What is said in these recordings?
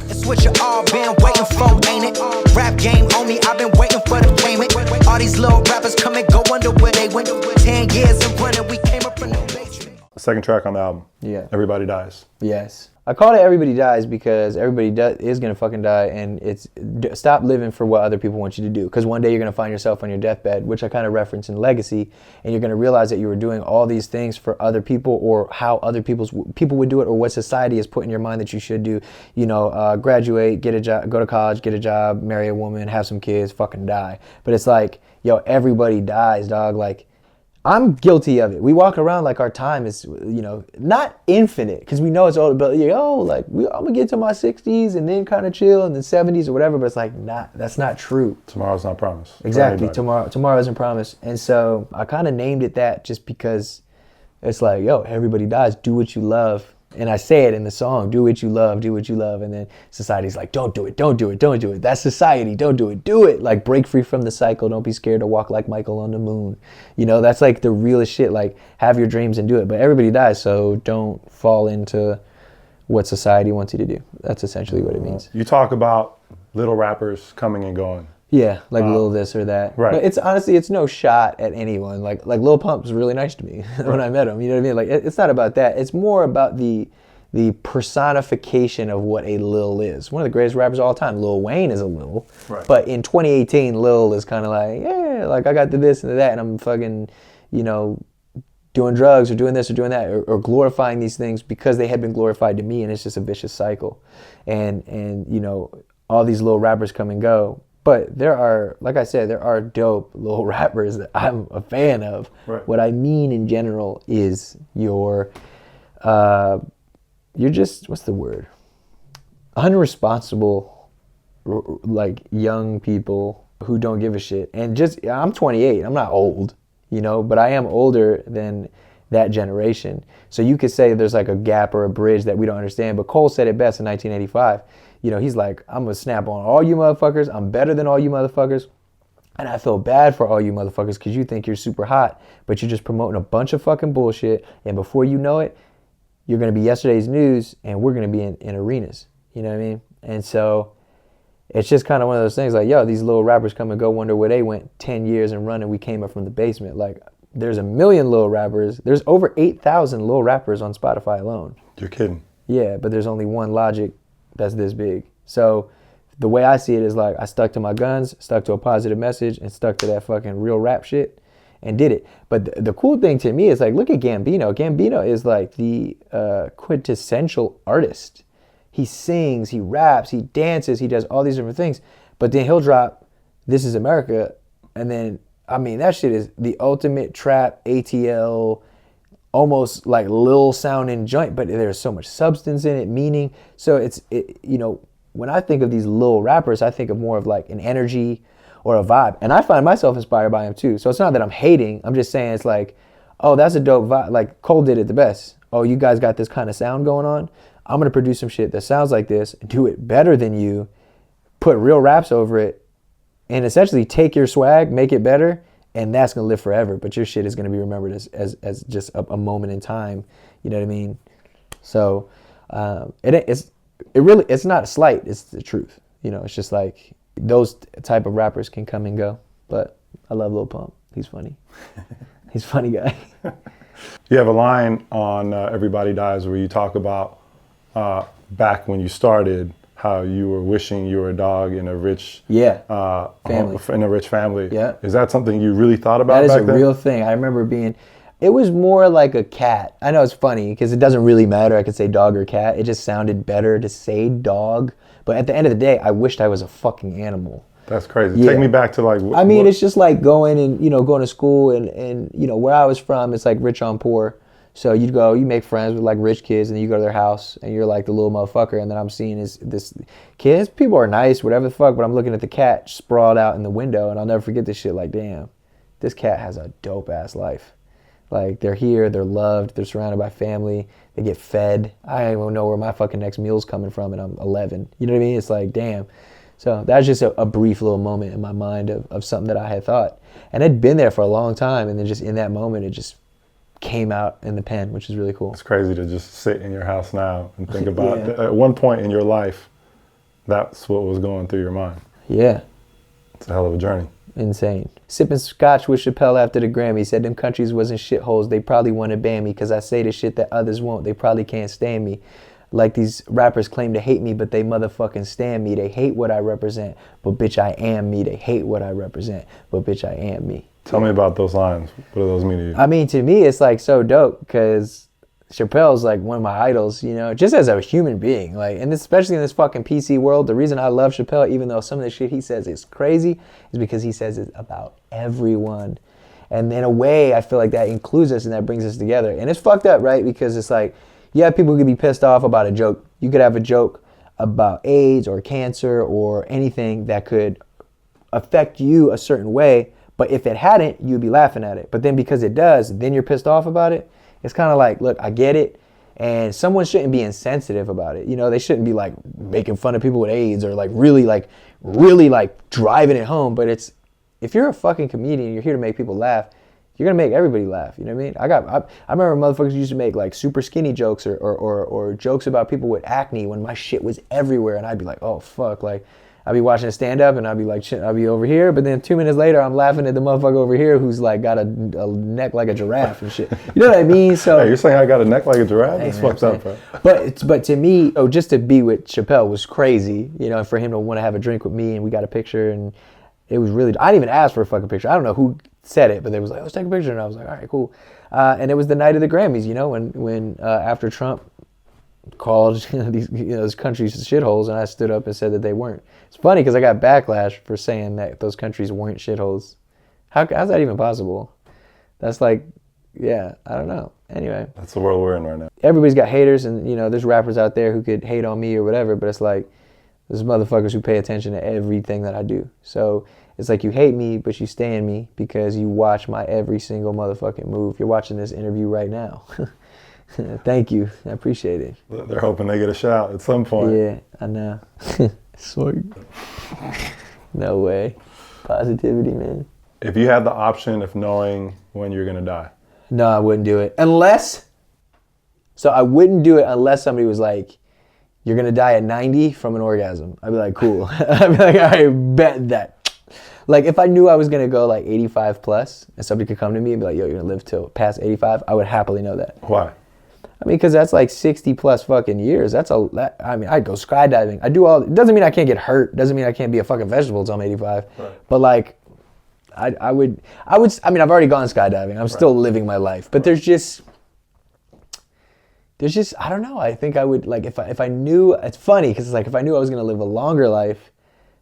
It's what you all been waiting for, ain't it? Rap game on me, I've been waiting for the payment. All these little rappers come and go under where they went. 10 years in running, we came up from the basement. Second track on the album. Yeah. Everybody Dies. Yes. I called it Everybody Dies because everybody is going to fucking die, and it's stop living for what other people want you to do, because one day you're going to find yourself on your deathbed, which I kind of reference in Legacy, and you're going to realize that you were doing all these things for other people, or how other people would do it, or what society has put in your mind that you should do. You know, graduate, get a job, go to college, get a job, marry a woman, have some kids, fucking die. But it's like, yo, everybody dies, dog. Like, I'm guilty of it. We walk around like our time is, you know, not infinite, because we know it's old, but like, I'm gonna get to my 60s and then kind of chill, and then 70s or whatever. But it's like, that's not true. Tomorrow's not promised. Exactly. Tomorrow isn't promised. And so I kind of named it that just because it's like, yo, everybody dies. Do what you love. And I say it in the song, do what you love, do what you love. And then society's like, don't do it, don't do it, don't do it. That's society, don't do it, do it. Like, break free from the cycle. Don't be scared to walk like Michael on the moon. You know, that's like the realest shit. Like, have your dreams and do it. But everybody dies, so don't fall into what society wants you to do. That's essentially what it means. You talk about little rappers coming and going. Yeah, like Lil this or that. Right. But it's honestly, it's no shot at anyone. Like Lil Pump was really nice to me when I met him. You know what I mean? Like, it's not about that. It's more about the personification of what a Lil is. One of the greatest rappers of all time. Lil Wayne is a Lil. Right. But in 2018, Lil is kind of like, yeah, like I got the this and the that, and I'm fucking, you know, doing drugs or doing this or doing that, or glorifying these things because they had been glorified to me, and it's just a vicious cycle. And you know, all these little rappers come and go. But there are, like I said, there are dope little rappers that I'm a fan of. Right. What I mean in general is you're just, what's the word? Unresponsible, like, young people who don't give a shit. And just, I'm 28, I'm not old, you know, but I am older than that generation. So you could say there's like a gap or a bridge that we don't understand. But Cole said it best in 1985. You know, he's like, I'm going to snap on all you motherfuckers. I'm better than all you motherfuckers. And I feel bad for all you motherfuckers because you think you're super hot, but you're just promoting a bunch of fucking bullshit. And before you know it, you're going to be yesterday's news, and we're going to be in arenas. You know what I mean? And so it's just kind of one of those things like, yo, these little rappers come and go, wonder where they went 10 years and run, and we came up from the basement. Like, there's a million little rappers. There's over 8,000 little rappers on Spotify alone. You're kidding. Yeah, but there's only one Logic that's this big. So the way I see it is like, I stuck to my guns, stuck to a positive message, and stuck to that fucking real rap shit and did it. But the cool thing to me is like, look at Gambino. Gambino is like the quintessential artist. He sings, he raps, he dances, he does all these different things. But then he'll drop This Is America, and then, I mean, that shit is the ultimate trap, ATL, almost like Lil sounding joint, but there's so much substance in it, meaning. So you know, when I think of these little rappers, I think of more of like an energy or a vibe. And I find myself inspired by him too. So it's not that I'm hating, I'm just saying it's like, oh, that's a dope vibe. Like Cole did it the best. Oh, you guys got this kind of sound going on? I'm gonna produce some shit that sounds like this, do it better than you, put real raps over it, and essentially take your swag, make it better, and that's gonna live forever. But your shit is gonna be remembered as just a moment in time. You know what I mean? So it's not a slight. It's the truth. You know, it's just like those type of rappers can come and go. But I love Lil Pump. He's funny. He's a funny guy. You have a line on Everybody Dies where you talk about back when you started, how you were wishing you were a dog in a rich family. In a rich family. Yeah. Is that something you really thought about? That is back a then? real thing. I remember it was more like a cat. I know it's funny because it doesn't really matter. I could say dog or cat. It just sounded better to say dog. But at the end of the day, I wished I was a fucking animal. That's crazy. Yeah. Take me back to like. It's just like going to school and you know, where I was from, it's like rich on poor. So you make friends with like rich kids, and then you go to their house and you're like the little motherfucker. And then I'm seeing this kids, people are nice, whatever the fuck, but I'm looking at the cat sprawled out in the window, and I'll never forget this shit. Like, damn, this cat has a dope ass life. Like, they're here, they're loved, they're surrounded by family, they get fed. I don't even know where my fucking next meal's coming from, and I'm 11. You know what I mean? It's like, damn. So that's just a brief little moment in my mind of something that I had thought. And it'd been there for a long time, and then just in that moment, it just came out in the pen, which is really cool. It's crazy to just sit in your house now and think about at one point in your life, that's what was going through your mind. Yeah. It's a hell of a journey. Insane. Sipping scotch with Chappelle after the Grammy. Said them countries wasn't shitholes. They probably want to ban me because I say the shit that others won't. They probably can't stand me. Like these rappers claim to hate me, but they motherfucking stand me. They hate what I represent, but bitch, I am me. They hate what I represent, but bitch, I am me. Tell me about those lines. What do those mean to you? I mean, to me, it's like so dope because Chappelle's like one of my idols, you know, just as a human being. Like, and especially in this fucking PC world, the reason I love Chappelle, even though some of the shit he says is crazy, is because he says it about everyone. And in a way, I feel like that includes us and that brings us together. And it's fucked up, right? Because it's like, yeah, people could be pissed off about a joke. You could have a joke about AIDS or cancer or anything that could affect you a certain way. But if it hadn't, you'd be laughing at it. But then because it does, then you're pissed off about it. It's kind of like, look, I get it. And someone shouldn't be insensitive about it. You know, they shouldn't be like making fun of people with AIDS or like really driving it home. But it's, if you're a fucking comedian, you're here to make people laugh. You're gonna make everybody laugh. You know what I mean? I remember motherfuckers used to make like super skinny jokes or jokes about people with acne when my shit was everywhere, and I'd be like, oh fuck, like I'd be watching a stand up and I'd be like, shit, I'd be over here, but then 2 minutes later I'm laughing at the motherfucker over here who's like got a neck like a giraffe and shit. You know what I mean? So hey, you're saying I got a neck like a giraffe? That's fucked up, bro. But to me, just to be with Chappelle was crazy. You know, for him to want to have a drink with me and we got a picture and it was really, I didn't even ask for a fucking picture. I don't know who said it, but they was like, let's take a picture. And I was like, all right, cool. And it was the night of the Grammys, you know, when after Trump called those countries shitholes, and I stood up and said that they weren't. It's funny because I got backlash for saying that those countries weren't shitholes. How's that even possible? That's like, yeah, I don't know. Anyway. That's the world we're in right now. Everybody's got haters, and, you know, there's rappers out there who could hate on me or whatever, but it's like, there's motherfuckers who pay attention to everything that I do. So it's like you hate me, but you stand me because you watch my every single motherfucking move. You're watching this interview right now. Thank you. I appreciate it. They're hoping they get a shout at some point. Yeah, I know. Sweet. No way. Positivity, man. If you had the option of knowing when you're going to die. No, I wouldn't do it. So I wouldn't do it unless somebody was like, you're going to die at 90 from an orgasm. I'd be like, cool. I'd be like, I bet that. Like, if I knew I was going to go like 85 plus and somebody could come to me and be like, yo, you're going to live till past 85, I would happily know that. Why? I mean, because that's like 60 plus fucking years. I'd go skydiving. It doesn't mean I can't get hurt. Doesn't mean I can't be a fucking vegetable until I'm 85. Right. But like, I mean, I've already gone skydiving. I'm still living my life. But there's just, I don't know. I think I would, like, if I knew, it's funny because it's like, if I knew I was going to live a longer life,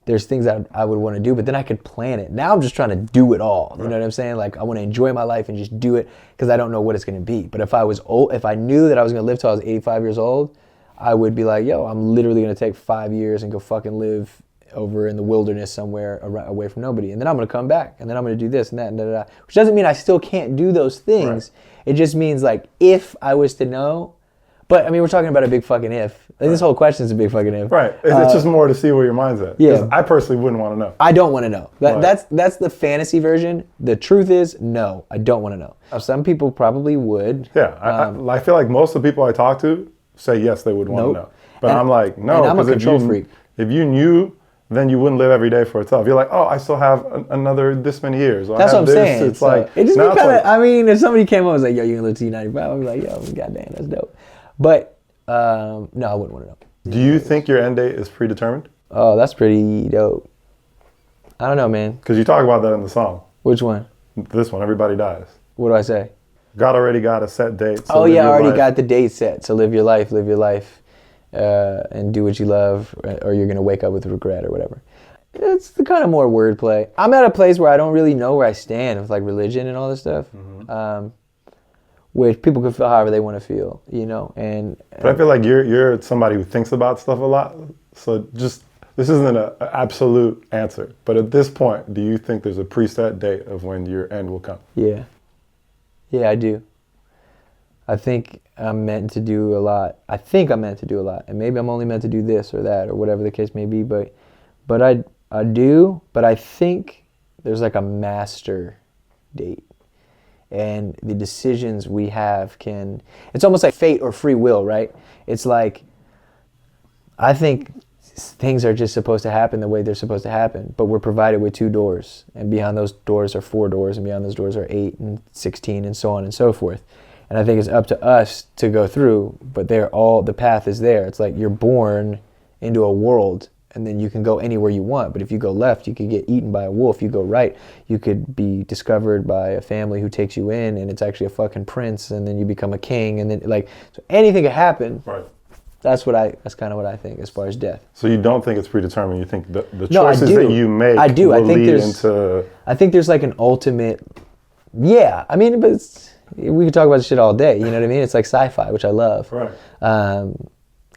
there's things that I would want to do, but then I could plan it. Now I'm just trying to do it all. You know what I'm saying? Like, I want to enjoy my life and just do it because I don't know what it's going to be. But if I was old, if I knew that I was going to live till I was 85 years old, I would be like, yo, I'm literally going to take 5 years and go fucking live over in the wilderness somewhere away from nobody. And then I'm going to come back and then I'm going to do this and that and da, da, da. Which doesn't mean I still can't do those things. Right. It just means like, if I was to know, but I mean, we're talking about a big fucking if. Like, this whole question is a big fucking if. Right. It's just more to see where your mind's at. Yeah. I personally wouldn't want to know. I don't want to know. That's the fantasy version. The truth is, no, I don't want to know. Some people probably would. Yeah. I feel like most of the people I talk to say yes, they would want to know. But I'm like, no. And I'm a control freak. If you knew, then you wouldn't live every day for itself. You're like, oh, I still have another this many years. That's what I'm saying. It's like, it just be kind of, I mean, if somebody came up and was like, yo, you're going to live to 95, I'd be like, yo, goddamn, that's dope. But no, I wouldn't want to know. Do you think your end date is predetermined? Oh, that's pretty dope. I don't know, man. Because you talk about that in the song. Which one? This one, Everybody Dies. What do I say? God already got a set date. So I already got the date set. So live your life, and do what you love, or you're going to wake up with regret or whatever. It's the kind of more wordplay. I'm at a place where I don't really know where I stand with like religion and all this stuff. Mm-hmm. Which people can feel however they want to feel, you know. But I feel like you're somebody who thinks about stuff a lot. So just, this isn't an absolute answer. But at this point, do you think there's a preset date of when your end will come? Yeah. Yeah, I do. I think I'm meant to do a lot. And maybe I'm only meant to do this or that or whatever the case may be. But I do. But I think there's like a master date. And the decisions we have it's almost like fate or free will, right? It's like, I think things are just supposed to happen the way they're supposed to happen, but we're provided with 2 doors, and beyond those doors are 4 doors, and beyond those doors are 8 and 16 and so on and so forth. And I think it's up to us to go through, but the path is there. It's like you're born into a world, and then you can go anywhere you want. But if you go left, you could get eaten by a wolf. You go right, you could be discovered by a family who takes you in, and it's actually a fucking prince, and then you become a king, and then like, so anything could happen. Right. That's kind of what I think as far as death. So you don't think it's predetermined? You think the No, choices that you make I do. will I think lead there's, into... I think there's like an ultimate, yeah. I mean, but we could talk about this shit all day. You know what I mean? It's like sci-fi, which I love. Right.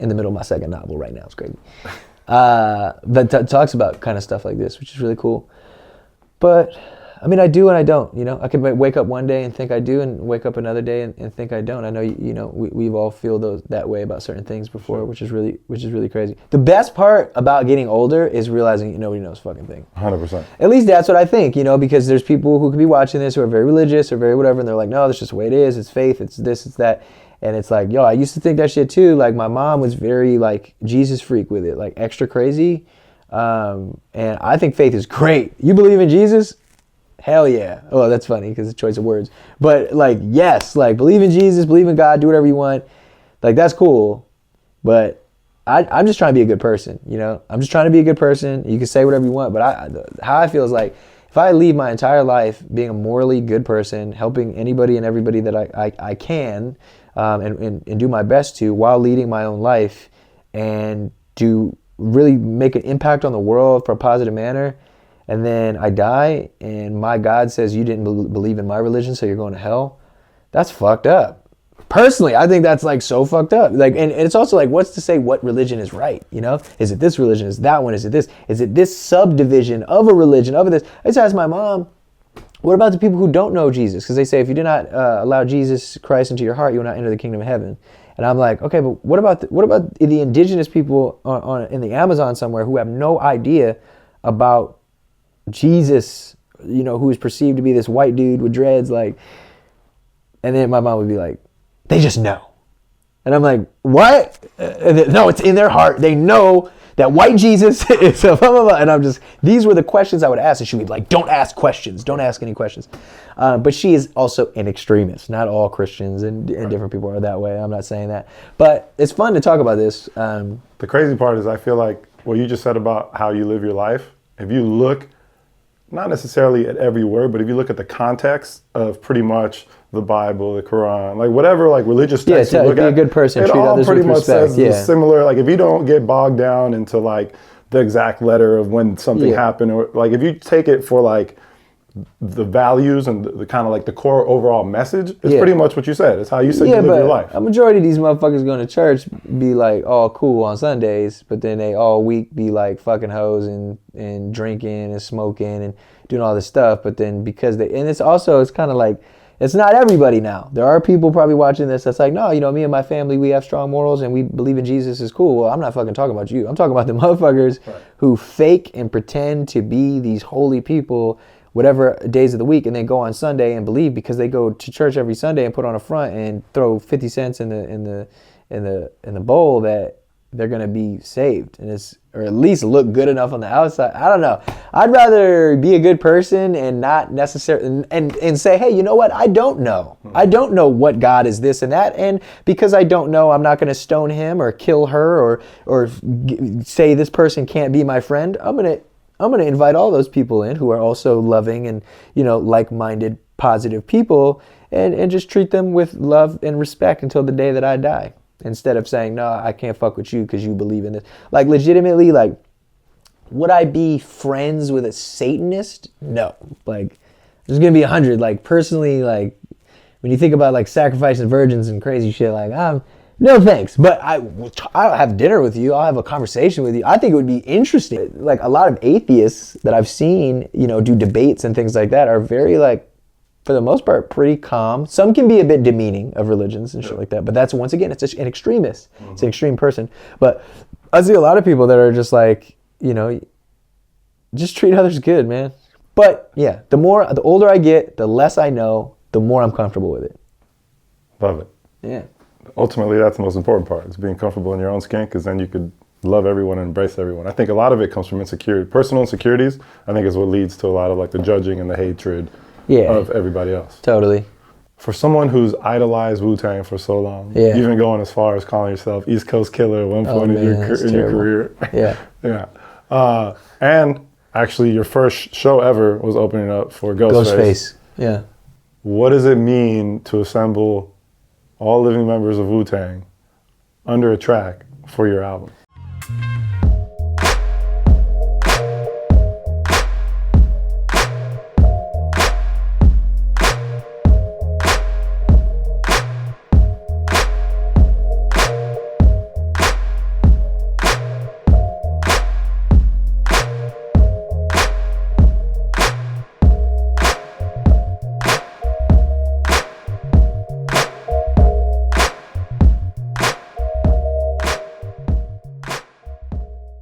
In the middle of my second novel right now. It's crazy. But talks about kind of stuff like this, which is really cool. But I mean, I do and I don't. You know, I could wake up one day and think I do, and wake up another day and think I don't. I know we've all feel that way about certain things before, which is really crazy. The best part about getting older is realizing nobody knows fucking thing. 100%. At least that's what I think. Because there's people who could be watching this who are very religious or very whatever, and they're like, no, that's just the way it is. It's faith. It's this. It's that. And it's like, yo, I used to think that shit too. Like, my mom was very like Jesus freak with it, like extra crazy. And I think faith is great. You believe in Jesus? Hell yeah. Oh, that's funny because it's a choice of words. But like, yes, like believe in Jesus, believe in God, do whatever you want. Like, that's cool. But I'm just trying to be a good person, I'm just trying to be a good person. You can say whatever you want, but how I feel is like, if I leave my entire life being a morally good person, helping anybody and everybody that I can, and do my best to, while leading my own life, and do really make an impact on the world for a positive manner, and then I die and my God says you didn't believe in my religion, so you're going to hell, that's fucked up. Personally, I think that's like so fucked up. Like, and it's also like, what's to say what religion is right? Is it this religion? Is that one? Is it this? Is it this subdivision of a religion of this? I just asked my mom, what about the people who don't know Jesus? Because they say if you do not allow Jesus Christ into your heart, you will not enter the kingdom of heaven. And I'm like, okay, but what about the indigenous people in the Amazon somewhere who have no idea about Jesus, who is perceived to be this white dude with dreads, like, and then my mom would be like, they just know. And I'm like, what? No, it's in their heart. They know that white Jesus is a blah, blah, blah. And I'm just, these were the questions I would ask. And she would be like, don't ask questions. Don't ask any questions. But she is also an extremist. Not all Christians and different people are that way. I'm not saying that. But it's fun to talk about this. The crazy part is I feel like what you just said about how you live your life, if you look, not necessarily at every word, but if you look at the context of pretty much the Bible, the Quran, like whatever like religious text you look be at, a good person, it treat all others pretty with much respect. says similar. Like, if you don't get bogged down into like the exact letter of when something happened, or like if you take it for like the values and the kind of like the core overall message, it's pretty much what you said. It's how you said you live your life. A majority of these motherfuckers going to church be like all cool on Sundays, but then they all week be like fucking hoes and drinking and smoking and doing all this stuff. But then because it's kind of like, it's not everybody now. There are people probably watching this that's like, no, me and my family, we have strong morals and we believe in Jesus is cool. Well, I'm not fucking talking about you. I'm talking about the motherfuckers who fake and pretend to be these holy people whatever days of the week, and then go on Sunday and believe because they go to church every Sunday and put on a front and throw 50 cents in the bowl that they're gonna be saved, or at least look good enough on the outside. I don't know. I'd rather be a good person and not necessarily and say, hey, you know what? I don't know. I don't know what God is this and that, and because I don't know, I'm not gonna stone him or kill her or say this person can't be my friend. I'm gonna invite all those people in who are also loving and like-minded, positive people, and just treat them with love and respect until the day that I die. Instead of saying, no, I can't fuck with you because you believe in this. Like, legitimately, like, would I be friends with a Satanist? No. Like, there's gonna be 100. Like, personally, like, when you think about like sacrificing virgins and crazy shit, like, no thanks. But I'll have dinner with you. I'll have a conversation with you. I think it would be interesting. Like, a lot of atheists that I've seen, do debates and things like that are very, like, for the most part, pretty calm. Some can be a bit demeaning of religions and shit like that. But that's, once again, it's an extremist. Mm-hmm. It's an extreme person. But I see a lot of people that are just like, just treat others good, man. But yeah, the older I get, the less I know, the more I'm comfortable with it. Love it. Yeah. Ultimately, that's the most important part. It's being comfortable in your own skin, because then you could love everyone and embrace everyone. I think a lot of it comes from insecurity, personal insecurities. I think is what leads to a lot of like the judging and the hatred of everybody else. Totally. For someone who's idolized Wu-Tang for so long, even going as far as calling yourself East Coast Killer at one point in your career. Yeah. Yeah. And actually your first show ever was opening up for Ghostface. Yeah. What does it mean to assemble all living members of Wu-Tang under a track for your album?